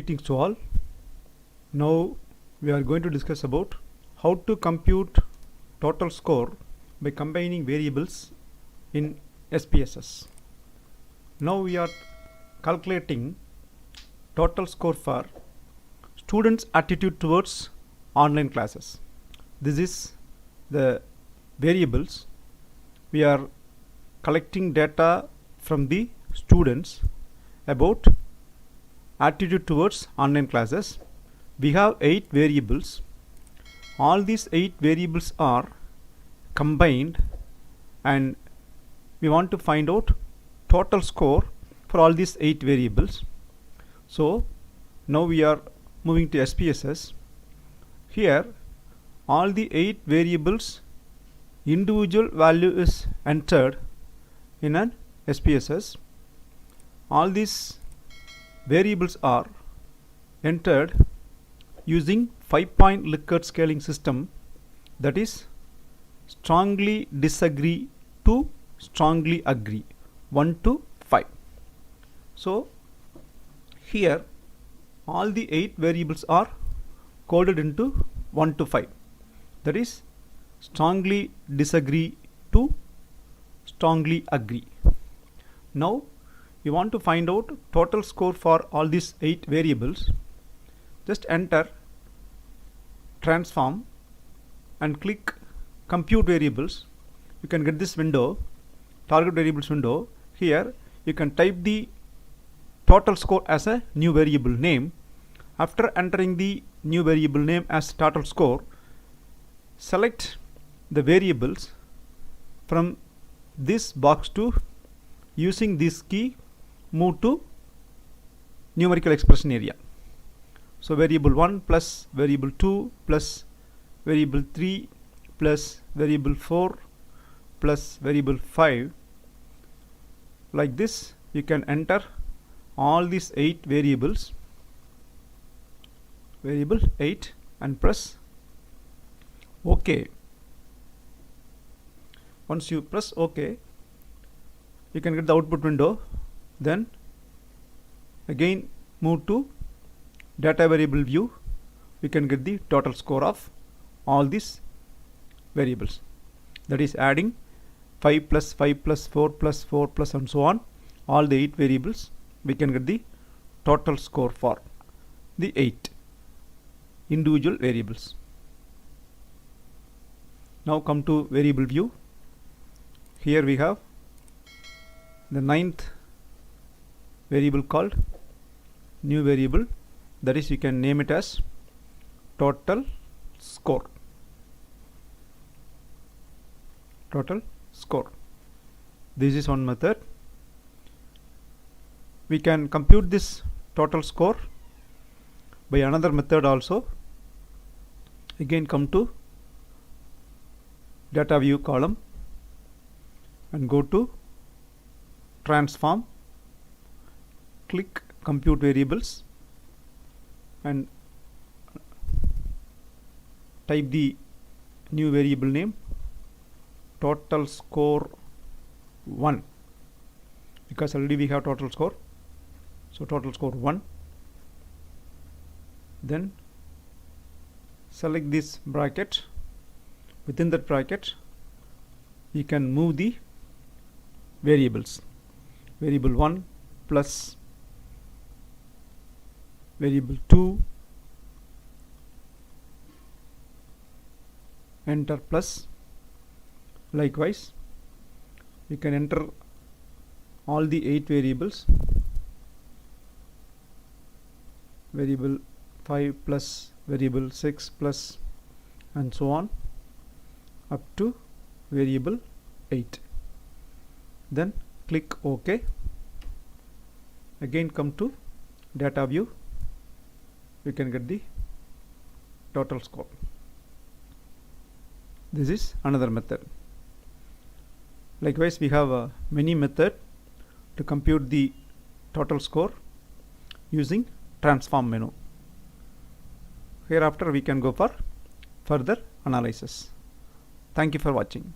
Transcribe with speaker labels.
Speaker 1: Greetings to all. Now we are going to discuss about how to compute total score by combining variables in SPSS. Now we are calculating total score for students' attitude towards online classes. This is the variables. We are collecting data from the students about attitude towards online classes. We have 8 variables. All these 8 variables are combined and we want to find out total score for all these 8 variables. So now we are moving to SPSS. Here all the 8 variables individual value is entered in an SPSS. All these variables are entered using 5-point Likert scaling system, that is strongly disagree to strongly agree, 1 to 5. So here all the 8 variables are coded into 1 to 5, that is strongly disagree to strongly agree. Now you want to find out total score for all these 8 variables. Just enter transform and click compute variables. You can get this window, target variables window. Here you can type the total score as a new variable name. After entering the new variable name as total score, select the variables from this box to using this key move to numerical expression area. So variable 1 plus variable 2 plus variable 3 plus variable 4 plus variable 5. Like this you can enter all these 8 variables, variable 8, and press OK. Once you press OK, you can get the output window. Then again move to data variable view. We can get the total score of all these variables, that is adding 5 plus 5 plus 4 plus 4 plus and so on, all the 8 variables. We can get the total score for the 8 individual variables. Now come to variable view. Here we have the 9th variable called new variable, that is you can name it as total score. Total score. This is one method. We can compute this total score by another method also. Again come to data view column and go to transform, click compute variables and type the new variable name total score 1, because already we have total score. So total score 1. Then select this bracket. Within that bracket you can move the variables. Variable 1 plus variable 2, enter plus. Likewise you can enter all the 8 variables. Variable 5 plus variable 6 plus and so on up to variable 8. Then click OK. Again come to data view. You can get the total score. This is another method. Likewise we have many methods to compute the total score using transform menu. Hereafter we can go for further analysis. Thank you for watching.